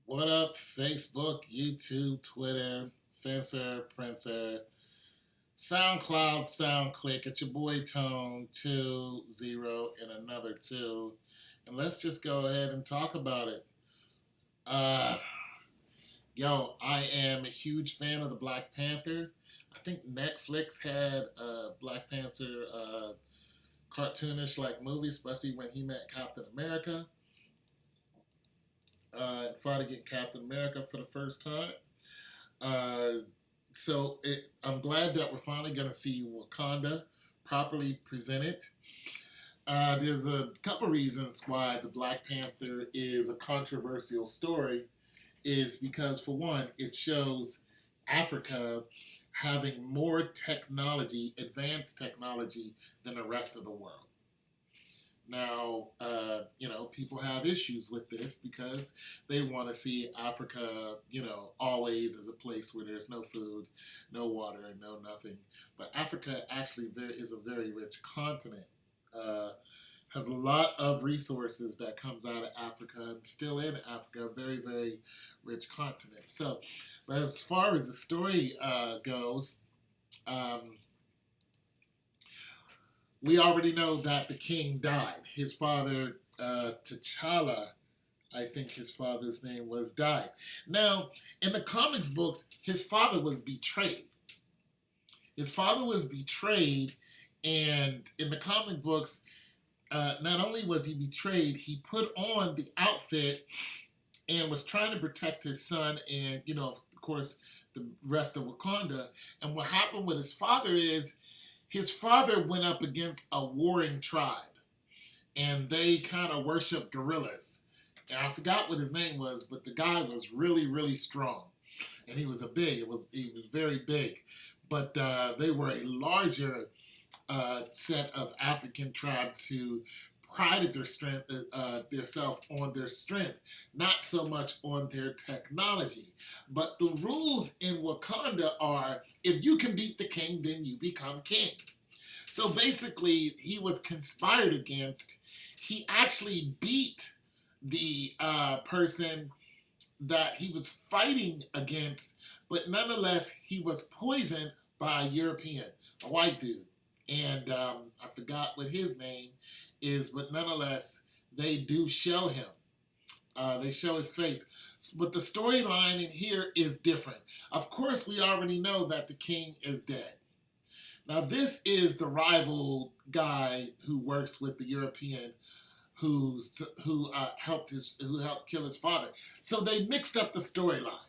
What up, Facebook, YouTube, Twitter, Prancer, SoundCloud, SoundClick. It's your boy Tone 20 and another 2. And let's just go ahead and talk about it. Uh, I am a huge fan of the Black Panther. I think Netflix had a Black Panther cartoonish like movie, especially when he met Captain America. And fought against Captain America for the first time. Uh, I'm glad that we're finally going to see Wakanda properly presented. There's a couple reasons why the Black Panther is a controversial story. Is because, for one, it shows Africa having more technology, advanced technology, than the rest of the world. Now, people have issues with this because they want to see Africa, always as a place where there's no food, no water, and no nothing. But Africa actually is a very rich continent. Has a lot of resources that comes out of Africa and still in Africa, a very, very rich continent. So, but as far as the story goes, we already know that the king died. His father, T'Challa, I think his father's name was, died. Now, in the comics books, his father was betrayed. His father was betrayed, and in the comic books, not only was he betrayed, he put on the outfit and was trying to protect his son and, of course, the rest of Wakanda. And what happened with his father is his father went up against a warring tribe, and they kind of worshiped gorillas. And I forgot what his name was, but the guy was really, really strong, and he was he was very big. But they were a larger set of African tribes who prided themselves on their strength, not so much on their technology. But the rules in Wakanda are, if you can beat the king, then you become king. So basically, he was conspired against. He actually beat the person that he was fighting against, but nonetheless, he was poisoned by a European, a white dude. And I forgot what his name is, but nonetheless, they do show him. They show his face. But the storyline in here is different. Of course, we already know that the king is dead. Now, this is the rival guy who works with the European who helped kill his father. So they mixed up the storyline.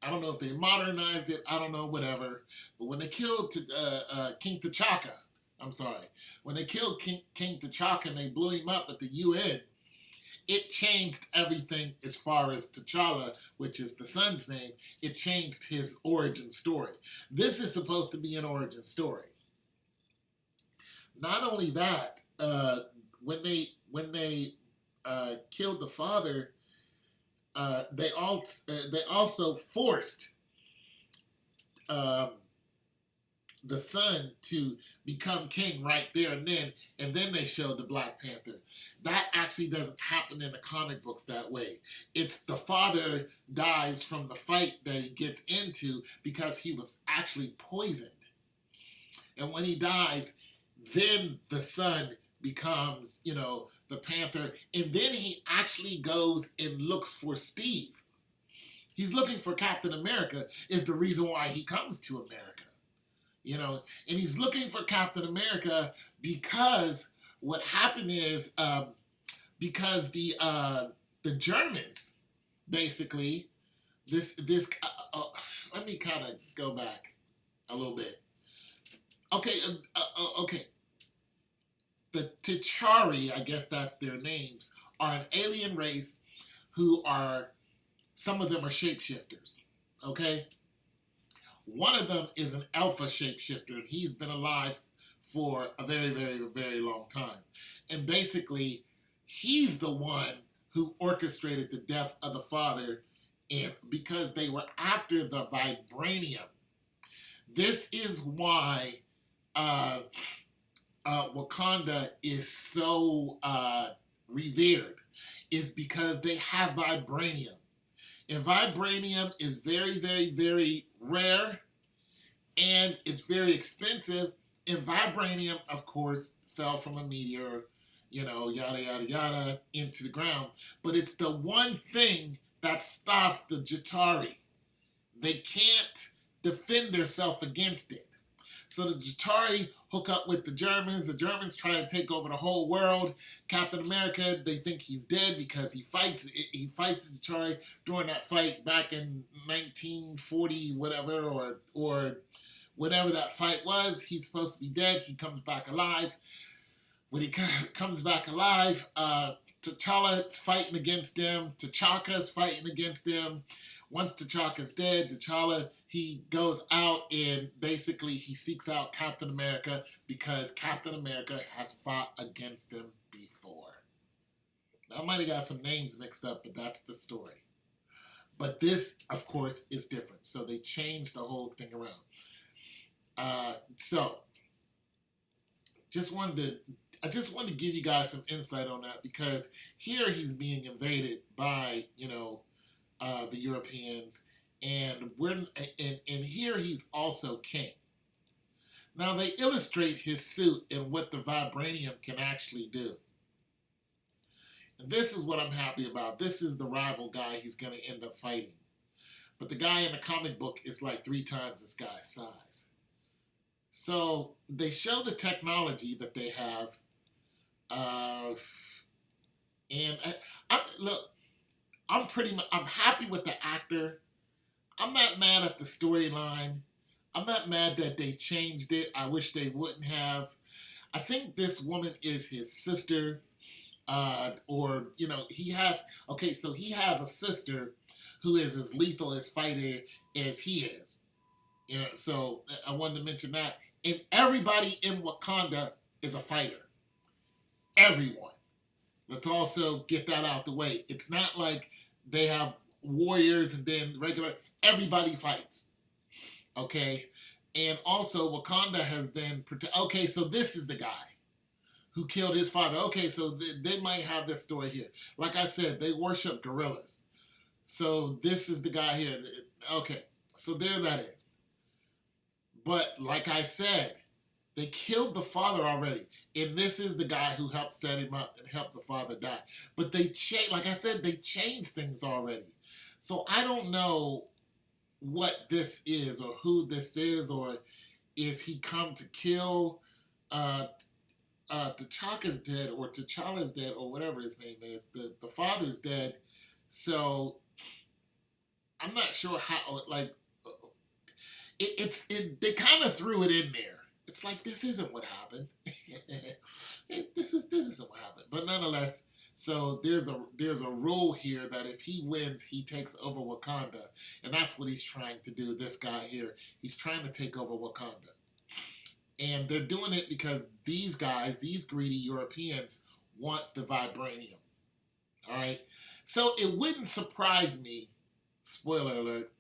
I don't know if they modernized it. I don't know, whatever. But when they killed King T'Chaka, when they killed King T'Chaka and they blew him up at the UN, it changed everything as far as T'Challa, which is the son's name. It changed his origin story. This is supposed to be an origin story. Not only that, when they killed the father, they also forced the son to become king right there and then they showed the Black Panther. That actually doesn't happen in the comic books that way. It's the father dies from the fight that he gets into because he was actually poisoned. And when he dies, then the son becomes, the Panther, and then he actually goes and looks for Steve. He's looking for Captain America is the reason why he comes to America. And he's looking for Captain America because what happened is because the Germans basically this let me kind of go back a little bit. Okay. The T'Chari, I guess that's their names, are an alien race who some of them are shapeshifters. Okay. One of them is an alpha shapeshifter, and he's been alive for a very, very, very long time. And basically, he's the one who orchestrated the death of the father, and because they were after the vibranium. This is why Wakanda is so revered. is because they have vibranium. And vibranium is very, very, very rare, and it's very expensive. And vibranium, of course, fell from a meteor, yada, yada, yada, into the ground. But it's the one thing that stops the Jatari. They can't defend themselves against it. So the Jatari hook up with the Germans. The Germans try to take over the whole world. Captain America, they think he's dead because he fights the Jatari during that fight back in 1940, whatever, or whatever that fight was. He's supposed to be dead. He comes back alive. When he comes back alive, T'Challa's fighting against them. T'Chaka's fighting against them. Once T'Chaka's dead, T'Challa, he goes out and basically he seeks out Captain America because Captain America has fought against them before. Now, I might have got some names mixed up, but that's the story. But this, of course, is different. So they changed the whole thing around. So I just wanted to give you guys some insight on that, because here he's being invaded by, the Europeans, and here he's also king. Now they illustrate his suit and what the vibranium can actually do. And this is what I'm happy about. This is the rival guy he's going to end up fighting. But the guy in the comic book is like 3 times this guy's size. So they show the technology that they have. Look, I'm happy with the actor. I'm not mad at the storyline. I'm not mad that they changed it. I wish they wouldn't have. I think this woman is his sister. He has a sister who is as lethal as fighter as he is. So I wanted to mention that. And everybody in Wakanda is a fighter. Everyone. Let's also get that out the way. It's not like they have warriors and then regular. Everybody fights. Okay? And also, Wakanda has been... Okay, so this is the guy who killed his father. Okay, so they might have this story here. Like I said, they worship gorillas. So this is the guy here. Okay, so there that is. But like I said, they killed the father already. And this is the guy who helped set him up and helped the father die. But they changed things already. So I don't know what this is or who this is, or is he come to kill T'Chaka's dead, or T'Challa's dead, or whatever his name is. The father's dead. So I'm not sure how, they kind of threw it in there. It's like, this isn't what happened. This isn't what happened. But nonetheless, so there's a rule here that if he wins, he takes over Wakanda. And that's what he's trying to do, this guy here. He's trying to take over Wakanda. And they're doing it because these guys, these greedy Europeans, want the vibranium. All right? So it wouldn't surprise me, spoiler alert,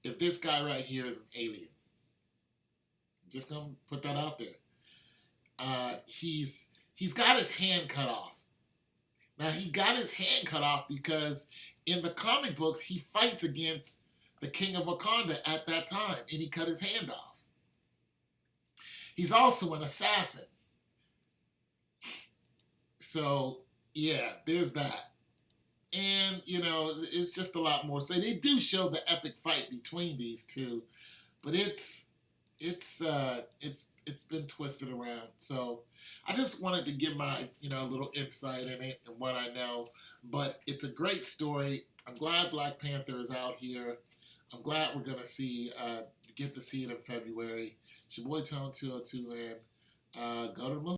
if this guy right here is an alien. I'm just going to put that out there. He's got his hand cut off. Now, he got his hand cut off because in the comic books, he fights against the King of Wakanda at that time, and he cut his hand off. He's also an assassin. So, yeah, there's that. And, it's just a lot more. So they do show the epic fight between these two, but it's been twisted around. So I just wanted to give my, little insight in it and what I know. But it's a great story. I'm glad Black Panther is out here. I'm glad we're going to get to see it in February. It's your boy Tone 202, and go to the movie.